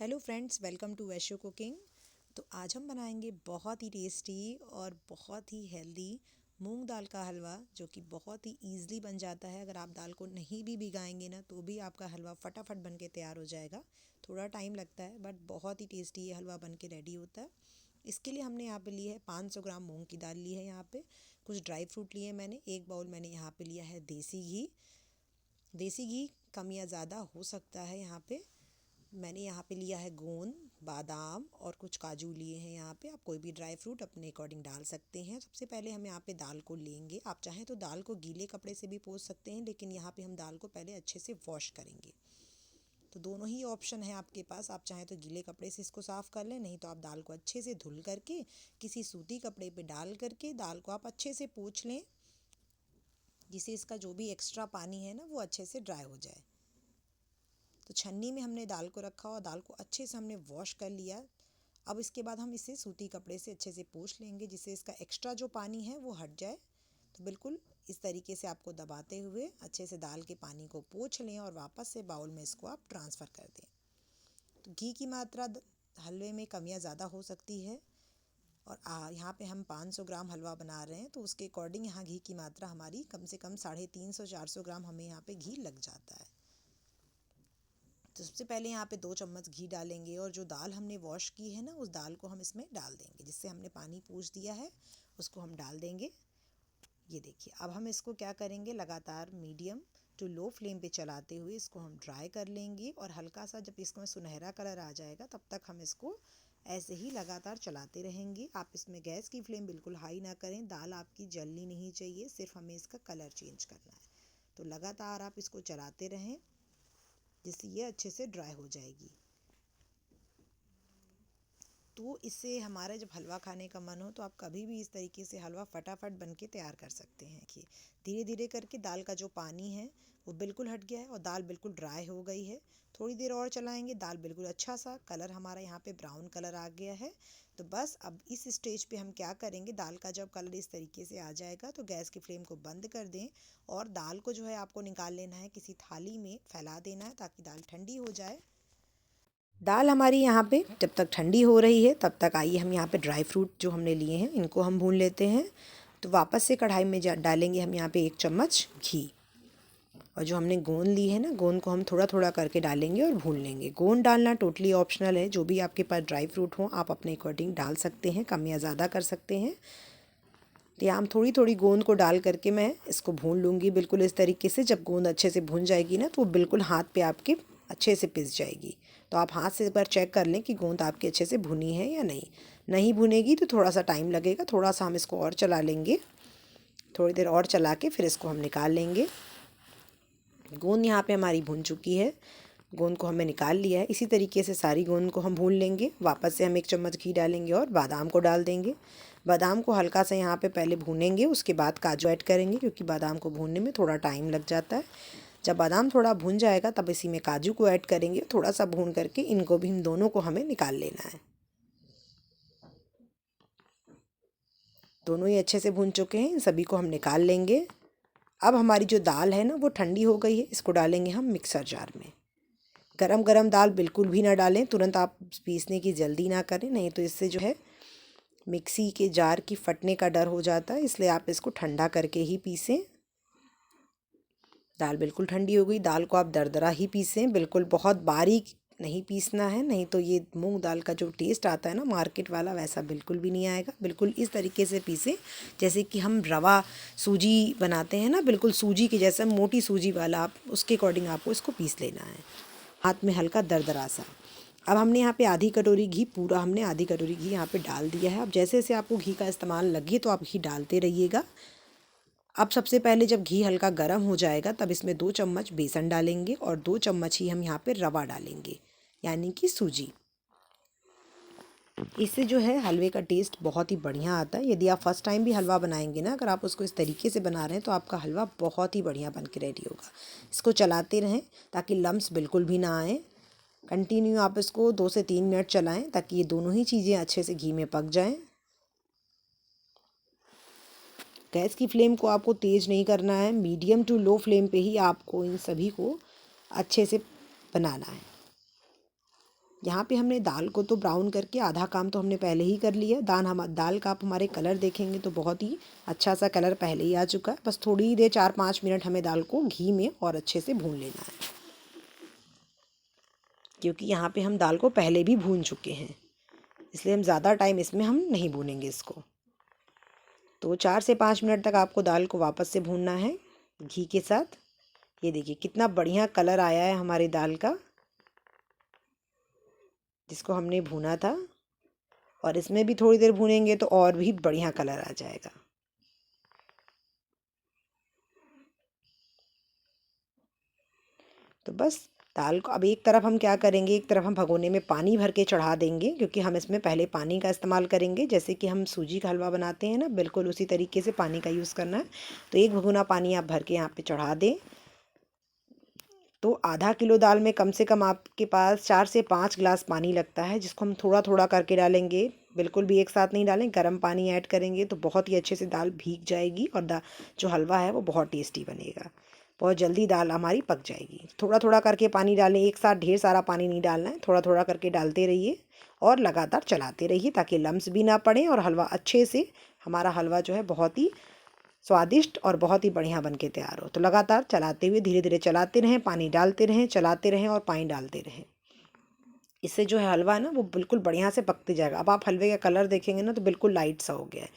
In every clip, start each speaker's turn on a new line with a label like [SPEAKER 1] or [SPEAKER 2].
[SPEAKER 1] Hello friends, welcome to वैश्यो cooking. तो आज हम बनाएंगे बहुत ही टेस्टी और बहुत ही हेल्दी मूंग दाल का हलवा, जो कि बहुत ही ईज़िली बन जाता है। अगर आप दाल को नहीं भी भिगाएंगे ना तो भी आपका हलवा फटाफट बन के तैयार हो जाएगा। थोड़ा टाइम लगता है बट बहुत ही टेस्टी ये हलवा बन के रेडी होता है। इसके लिए हमने यहाँ पे लिए है 500 ग्राम मूंग की दाल ली है। यहाँ पे कुछ ड्राई फ्रूट लिए मैंने। एक बाउल मैंने यहाँ पे लिया है देसी घी। देसी घी कम या ज़्यादा हो सकता है। यहाँ पे मैंने यहाँ पे लिया है गोंद, बादाम और कुछ काजू लिए हैं। यहाँ पे आप कोई भी ड्राई फ्रूट अपने अकॉर्डिंग डाल सकते हैं। सबसे पहले हम यहाँ पे दाल को लेंगे। आप चाहें तो दाल को गीले कपड़े से भी पोंछ सकते हैं, लेकिन यहाँ पे हम दाल को पहले अच्छे से वॉश करेंगे। तो दोनों ही ऑप्शन है आपके पास। आप चाहें तो गीले कपड़े से इसको साफ़ कर लें, नहीं तो आप दाल को अच्छे से धुल करके किसी सूती कपड़े पर डाल करके दाल को आप अच्छे से पोंछ लें, जिससे इसका जो भी एक्स्ट्रा पानी है ना वो अच्छे से ड्राई हो जाए। तो छन्नी में हमने दाल को रखा और दाल को अच्छे से हमने वॉश कर लिया। अब इसके बाद हम इसे सूती कपड़े से अच्छे से पोंछ लेंगे, जिससे इसका एक्स्ट्रा जो पानी है वो हट जाए। तो बिल्कुल इस तरीके से आपको दबाते हुए अच्छे से दाल के पानी को पोंछ लें और वापस से बाउल में इसको आप ट्रांसफ़र कर दें। तो घी की मात्रा हलवे में कम या ज़्यादा हो सकती है। और यहाँ पे हम 500 ग्राम हलवा बना रहे हैं, तो उसके अकॉर्डिंग यहाँ घी की मात्रा हमारी कम से कम 350-400 ग्राम हमें यहाँ पे घी लग जाता है। तो सबसे पहले यहाँ पे 2 चम्मच घी डालेंगे और जो दाल हमने वॉश की है ना उस दाल को हम इसमें डाल देंगे। जिससे हमने पानी पूछ दिया है उसको हम डाल देंगे। ये देखिए, अब हम इसको क्या करेंगे, लगातार मीडियम टू लो फ्लेम पे चलाते हुए इसको हम ड्राई कर लेंगे। और हल्का सा जब इसमें सुनहरा कलर आ जाएगा तब तक हम इसको ऐसे ही लगातार चलाते रहेंगे। आप इसमें गैस की फ्लेम बिल्कुल हाई ना करें, दाल आपकी जलनी नहीं चाहिए, सिर्फ हमें इसका कलर चेंज करना है। तो लगातार आप इसको चलाते रहें, जिससे ये अच्छे से ड्राई हो जाएगी। तो इससे हमारा जब हलवा खाने का मन हो तो आप कभी भी इस तरीके से हलवा फटाफट बन के तैयार कर सकते हैं। कि धीरे धीरे करके दाल का जो पानी है वो बिल्कुल हट गया है और दाल बिल्कुल ड्राई हो गई है। थोड़ी देर और चलाएंगे, दाल बिल्कुल अच्छा सा कलर हमारा यहाँ पे ब्राउन कलर आ गया है। तो बस अब इस स्टेज पे हम क्या करेंगे, दाल का जब कलर इस तरीके से आ जाएगा तो गैस की फ्लेम को बंद कर दें। और दाल को जो है आपको निकाल लेना है, किसी थाली में फैला देना है ताकि दाल ठंडी हो जाए। दाल हमारी यहाँ पे जब तक ठंडी हो रही है तब तक आइए हम यहाँ पे ड्राई फ्रूट जो हमने लिए हैं इनको हम भून लेते हैं। तो वापस से कढ़ाई में डालेंगे हम यहाँ पे 1 चम्मच घी। और जो हमने गोंद ली है ना, गोंद को हम थोड़ा थोड़ा करके डालेंगे और भून लेंगे। गोंद डालना टोटली ऑप्शनल है, जो भी आपके पास ड्राई फ्रूट हो आप अपने अकॉर्डिंग डाल सकते हैं, कम या ज़्यादा कर सकते हैं। तो यहाँ हम थोड़ी थोड़ी गोंद को डाल करके मैं इसको भून लूँगी बिल्कुल इस तरीके से। जब गोंद अच्छे से भून जाएगी ना तो वो बिल्कुल हाथ पे आपके अच्छे से पिस जाएगी। तो आप हाथ से एक बार चेक कर लें कि गोंद आपकी अच्छे से भुनी है या नहीं। नहीं भुनेगी तो थोड़ा सा टाइम लगेगा, थोड़ा सा हम इसको और चला लेंगे। थोड़ी देर और चला के फिर इसको हम निकाल लेंगे। गोंद यहाँ पे हमारी भुन चुकी है, गोंद को हमने निकाल लिया है। इसी तरीके से सारी गोंद को हम भून लेंगे। वापस से हम 1 चम्मच घी डालेंगे और बादाम को डाल देंगे। बादाम को हल्का सा यहाँ पे पहले भूनेंगे, उसके बाद काजू ऐड करेंगे, क्योंकि बादाम को भूनने में थोड़ा टाइम लग जाता है। जब बादाम थोड़ा भून जाएगा तब इसी में काजू को ऐड करेंगे। थोड़ा सा भून करके इनको भी, इन दोनों को हमें निकाल लेना है। दोनों ही अच्छे से भून चुके हैं, इन सभी को हम निकाल लेंगे। अब हमारी जो दाल है ना वो ठंडी हो गई है, इसको डालेंगे हम मिक्सर जार में। गरम गरम दाल बिल्कुल भी ना डालें, तुरंत आप पीसने की जल्दी ना करें, नहीं तो इससे जो है मिक्सी के जार की फटने का डर हो जाता है। इसलिए आप इसको ठंडा करके ही पीसें। दाल बिल्कुल ठंडी हो गई। दाल को आप दरदरा ही पीसें, बिल्कुल बहुत बारीक नहीं पीसना है, नहीं तो ये मूंग दाल का जो टेस्ट आता है ना मार्केट वाला, वैसा बिल्कुल भी नहीं आएगा। बिल्कुल इस तरीके से पीसें जैसे कि हम रवा सूजी बनाते हैं ना, बिल्कुल सूजी के जैसा मोटी सूजी वाला, आप उसके अकॉर्डिंग आपको इसको पीस लेना है, हाथ में हल्का दरदरा सा। अब हमने यहाँ पे आधी कटोरी घी, पूरा हमने आधी कटोरी घी यहाँ पे डाल दिया है। अब जैसे जैसे आपको घी का इस्तेमाल लगे तो आप घी डालते रहिएगा। अब सबसे पहले जब घी हल्का गर्म हो जाएगा तब इसमें 2 चम्मच बेसन डालेंगे और 2 चम्मच ही हम यहाँ पे रवा डालेंगे, यानी कि सूजी। इससे जो है हलवे का टेस्ट बहुत ही बढ़िया आता है। यदि आप फर्स्ट टाइम भी हलवा बनाएंगे ना, अगर आप उसको इस तरीके से बना रहे हैं तो आपका हलवा बहुत ही बढ़िया बन के रेडी होगा। इसको चलाते रहें ताकि लम्स बिल्कुल भी ना आए। कंटिन्यू आप इसको 2 से 3 मिनट चलाएं ताकि ये दोनों ही चीज़ें अच्छे से घी में पक जाएं। गैस की फ्लेम को आपको तेज़ नहीं करना है, मीडियम टू लो फ्लेम पे ही आपको इन सभी को अच्छे से बनाना है। यहाँ पे हमने दाल को तो ब्राउन करके आधा काम तो हमने पहले ही कर लिया। दाल का आप हमारे कलर देखेंगे तो बहुत ही अच्छा सा कलर पहले ही आ चुका है। बस थोड़ी देर 4-5 मिनट हमें दाल को घी में और अच्छे से भून लेना है, क्योंकि यहाँ पे हम दाल को पहले भी भून चुके हैं, इसलिए हम ज़्यादा टाइम इसमें हम नहीं भूनेंगे इसको। तो 4 से 5 मिनट तक आपको दाल को वापस से भूनना है घी के साथ। ये देखिए कितना बढ़िया कलर आया है हमारी दाल का, जिसको हमने भूना था। और इसमें भी थोड़ी देर भूनेंगे तो और भी बढ़िया कलर आ जाएगा। तो बस दाल को अब एक तरफ हम क्या करेंगे, एक तरफ हम भगोने में पानी भर के चढ़ा देंगे, क्योंकि हम इसमें पहले पानी का इस्तेमाल करेंगे। जैसे कि हम सूजी का हलवा बनाते हैं ना, बिल्कुल उसी तरीके से पानी का यूज़ करना है। तो एक भगोना पानी आप भर के यहाँ पे चढ़ा दें। तो आधा किलो दाल में कम से कम आपके पास 4 से 5 गिलास पानी लगता है, जिसको हम थोड़ा थोड़ा करके डालेंगे, बिल्कुल भी एक साथ नहीं डालें। गर्म पानी ऐड करेंगे तो बहुत ही अच्छे से दाल भीग जाएगी और जो हलवा है वो बहुत टेस्टी बनेगा। बहुत जल्दी दाल हमारी पक जाएगी। थोड़ा थोड़ा करके पानी डालें, एक साथ ढेर सारा पानी नहीं डालना है, थोड़ा थोड़ा करके डालते रहिए और लगातार चलाते रहिए, ताकि लम्स भी ना पड़े और हलवा अच्छे से, हमारा हलवा जो है बहुत ही स्वादिष्ट और बहुत ही बढ़िया बन के तैयार हो। तो लगातार चलाते हुए धीरे धीरे चलाते रहें, पानी डालते रहें, चलाते रहें और पानी डालते रहें। इससे जो है हलवा ना वो बिल्कुल बढ़िया से पकते जाएगा। अब आप हलवे का कलर देखेंगे ना तो बिल्कुल लाइट सा हो गया है।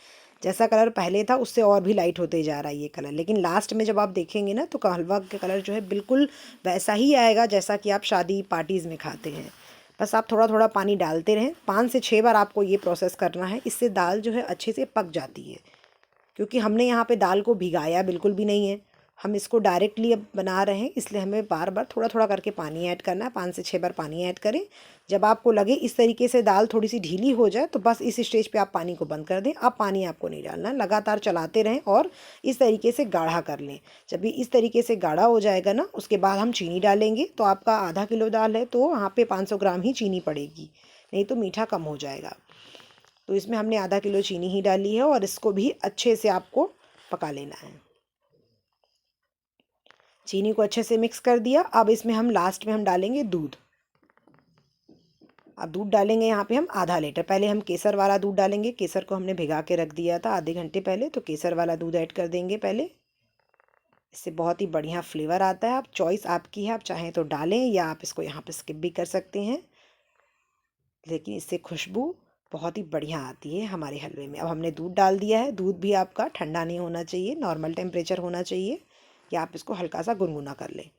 [SPEAKER 1] जैसा कलर पहले था उससे और भी लाइट होते जा रहा है ये कलर, लेकिन लास्ट में जब आप देखेंगे ना तो हलवा का कलर जो है बिल्कुल वैसा ही आएगा जैसा कि आप शादी पार्टीज़ में खाते हैं। बस आप थोड़ा थोड़ा पानी डालते रहें। 5 से 6 बार आपको ये प्रोसेस करना है, इससे दाल जो है अच्छे से पक जाती है। क्योंकि हमने यहाँ पे दाल को भिगाया बिल्कुल भी नहीं है, हम इसको डायरेक्टली अब बना रहे हैं, इसलिए हमें बार बार थोड़ा थोड़ा करके पानी ऐड करना है। 5 से 6 बार पानी ऐड करें। जब आपको लगे इस तरीके से दाल थोड़ी सी ढीली हो जाए तो बस इस स्टेज पे आप पानी को बंद कर दें। अब पानी आपको नहीं डालना, लगातार चलाते रहें और इस तरीके से गाढ़ा कर लें। जब भी इस तरीके से गाढ़ा हो जाएगा ना, उसके बाद हम चीनी डालेंगे। तो आपका आधा किलो दाल है तो वहाँ पे 500 ग्राम ही चीनी पड़ेगी, नहीं तो मीठा कम हो जाएगा। तो इसमें हमने आधा किलो चीनी ही डाली है और इसको भी अच्छे से आपको पका लेना है। चीनी को अच्छे से मिक्स कर दिया। अब इसमें हम लास्ट में हम डालेंगे दूध। अब दूध डालेंगे यहाँ पे हम आधा लीटर। पहले हम केसर वाला दूध डालेंगे, केसर को हमने भिगा के रख दिया था आधे घंटे पहले, तो केसर वाला दूध ऐड कर देंगे पहले। इससे बहुत ही बढ़िया फ्लेवर आता है। आप चॉइस आपकी है, आप चाहें तो डालें या आप इसको यहाँ पे स्किप भी कर सकते हैं, लेकिन इससे खुशबू बहुत ही बढ़िया आती है हमारे हलवे में। अब हमने दूध डाल दिया है। दूध भी आपका ठंडा नहीं होना चाहिए, नॉर्मल टेम्परेचर होना चाहिए, या आप इसको हल्का सा गुनगुना कर लें।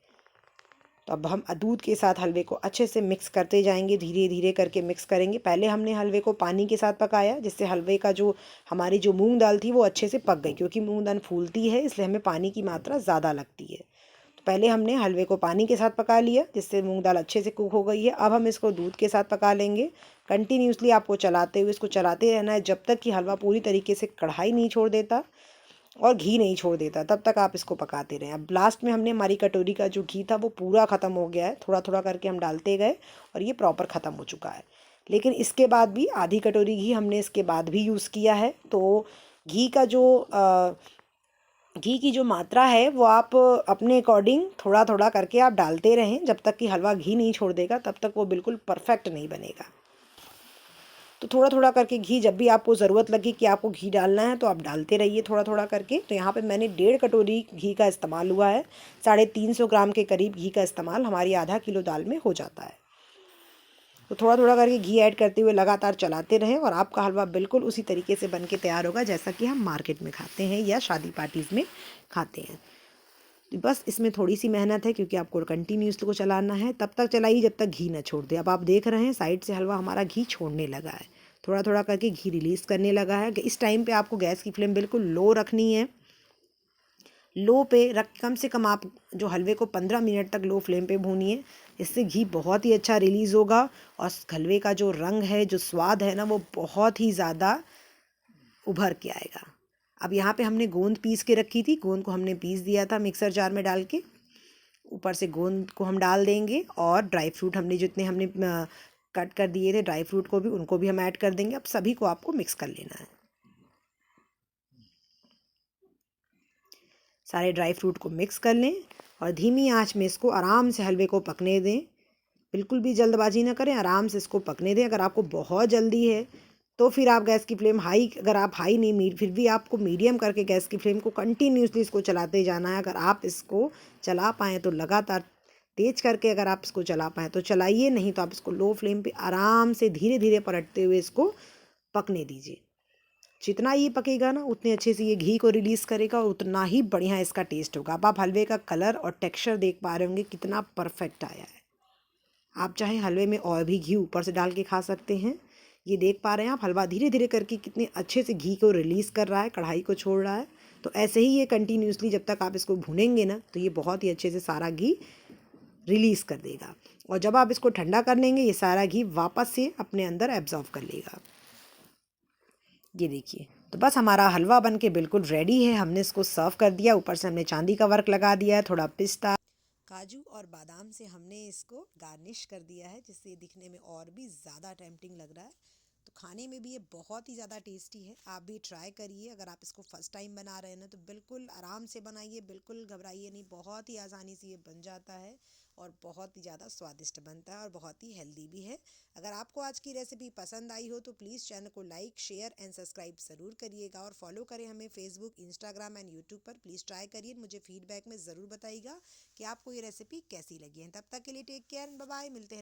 [SPEAKER 1] तो अब हम दूध के साथ हलवे को अच्छे से मिक्स करते जाएंगे, धीरे धीरे करके मिक्स करेंगे। पहले हमने हलवे को पानी के साथ पकाया, जिससे हलवे का जो हमारी जो मूंग दाल थी वो अच्छे से पक गई, क्योंकि मूंग दाल फूलती है इसलिए हमें पानी की मात्रा ज़्यादा लगती है। तो पहले हमने हलवे को पानी के साथ पका लिया, जिससे मूंग दाल अच्छे से कुक हो गई है। अब हम इसको दूध के साथ पका लेंगे। कंटिन्यूसली आपको चलाते हुए इसको चलाते रहना है, जब तक कि हलवा पूरी तरीके से कढ़ाई नहीं छोड़ देता और घी नहीं छोड़ देता, तब तक आप इसको पकाते रहें। अब लास्ट में हमने हमारी कटोरी का जो घी था वो पूरा ख़त्म हो गया है, थोड़ा थोड़ा करके हम डालते गए और ये प्रॉपर ख़त्म हो चुका है। लेकिन इसके बाद भी आधी कटोरी घी हमने इसके बाद भी यूज़ किया है। तो घी का जो घी की जो मात्रा है वो आप अपने अकॉर्डिंग थोड़ा थोड़ा करके आप डालते रहें। जब तक कि हलवा घी नहीं छोड़ देगा तब तक वो बिल्कुल परफेक्ट नहीं बनेगा। तो थोड़ा थोड़ा करके घी, जब भी आपको ज़रूरत लगे कि आपको घी डालना है तो आप डालते रहिए थोड़ा थोड़ा करके। तो यहाँ पे मैंने 1.5 कटोरी घी का इस्तेमाल हुआ है। 350 ग्राम के करीब घी का इस्तेमाल हमारी आधा किलो दाल में हो जाता है। तो थोड़ा थोड़ा करके घी ऐड करते हुए लगातार चलाते रहें और आपका हलवा बिल्कुल उसी तरीके से बन के तैयार होगा जैसा कि हम मार्केट में खाते हैं या शादी पार्टीज़ में खाते हैं। तो बस इसमें थोड़ी सी मेहनत है, क्योंकि आपको कंटिन्यूसली को चलाना है। तब तक चलाइए जब तक घी ना छोड़ दे। अब आप देख रहे हैं साइड से हलवा हमारा घी छोड़ने लगा है, थोड़ा थोड़ा करके घी रिलीज़ करने लगा है। इस टाइम पे आपको गैस की फ्लेम बिल्कुल लो रखनी है। लो पे रख, कम से कम आप जो हलवे को 15 मिनट तक लो फ्लेम पे भूनिए। इससे घी बहुत ही अच्छा रिलीज़ होगा और हलवे का जो रंग है, जो स्वाद है ना, वो बहुत ही ज़्यादा उभर के आएगा। अब यहाँ पे हमने गोंद पीस के रखी थी, गोंद को हमने पीस दिया था मिक्सर जार में डाल के। ऊपर से गोंद को हम डाल देंगे और ड्राई फ्रूट हमने जितने हमने कट कर दिए थे ड्राई फ्रूट को भी, उनको भी हम ऐड कर देंगे। अब सभी को आपको मिक्स कर लेना है। सारे ड्राई फ्रूट को मिक्स कर लें और धीमी आंच में इसको आराम से हलवे को पकने दें। बिल्कुल भी जल्दबाजी ना करें, आराम से इसको पकने दें। अगर आपको बहुत जल्दी है तो फिर आप गैस की फ्लेम हाई, अगर आप हाई नहीं, फिर भी आपको मीडियम करके गैस की फ्लेम को कंटिन्यूसली इसको चलाते जाना है। अगर आप इसको चला पाएँ तो लगातार तेज करके अगर आप इसको चला पाएँ तो चलाइए, नहीं तो आप इसको लो फ्लेम पे आराम से धीरे धीरे पलटते हुए इसको पकने दीजिए। जितना ये पकेगा ना उतने अच्छे से ये घी को रिलीज़ करेगा और उतना ही बढ़िया इसका टेस्ट होगा। अब आप हलवे का कलर और टेक्सचर देख पा रहे होंगे कितना परफेक्ट आया है। आप चाहे हलवे में और भी घी ऊपर से डाल के खा सकते हैं। ये देख पा रहे हैं आप, हलवा धीरे धीरे करके कितने अच्छे से घी को रिलीज़ कर रहा है, कढ़ाई को छोड़ रहा है। तो ऐसे ही ये कंटिन्यूसली जब तक आप इसको भूनेंगे ना तो ये बहुत ही अच्छे से सारा घी रिलीज़ कर देगा। और जब आप इसको ठंडा कर लेंगे ये सारा घी वापस से अपने अंदर एब्जॉर्व कर लेगा। ये देखिए, तो बस हमारा हलवा बन के बिल्कुल रेडी है। हमने इसको सर्व कर दिया, ऊपर से हमने चांदी का वर्क लगा दिया है, थोड़ा पिस्ता, काजू और बादाम से हमने इसको गार्निश कर दिया है, जिससे दिखने में और भी ज़्यादा टेम्पटिंग लग रहा है। तो खाने में भी ये बहुत ही ज़्यादा टेस्टी है। आप भी ट्राई करिए। अगर आप इसको फर्स्ट टाइम बना रहे हैं ना तो बिल्कुल आराम से बनाइए, बिल्कुल घबराइए नहीं। बहुत ही आसानी से ये बन जाता है और बहुत ही ज़्यादा स्वादिष्ट बनता है और बहुत ही हेल्दी भी है। अगर आपको आज की रेसिपी पसंद आई हो तो प्लीज़ चैनल को लाइक, शेयर एंड सब्सक्राइब ज़रूर करिएगा और फॉलो करें हमें फेसबुक, इंस्टाग्राम एंड यूट्यूब पर। प्लीज़ ट्राई करिए, मुझे फीडबैक में ज़रूर बताइएगा कि आपको ये रेसिपी कैसी लगी है। तब तक के लिए टेक केयर, बाय बाय, मिलते हैं।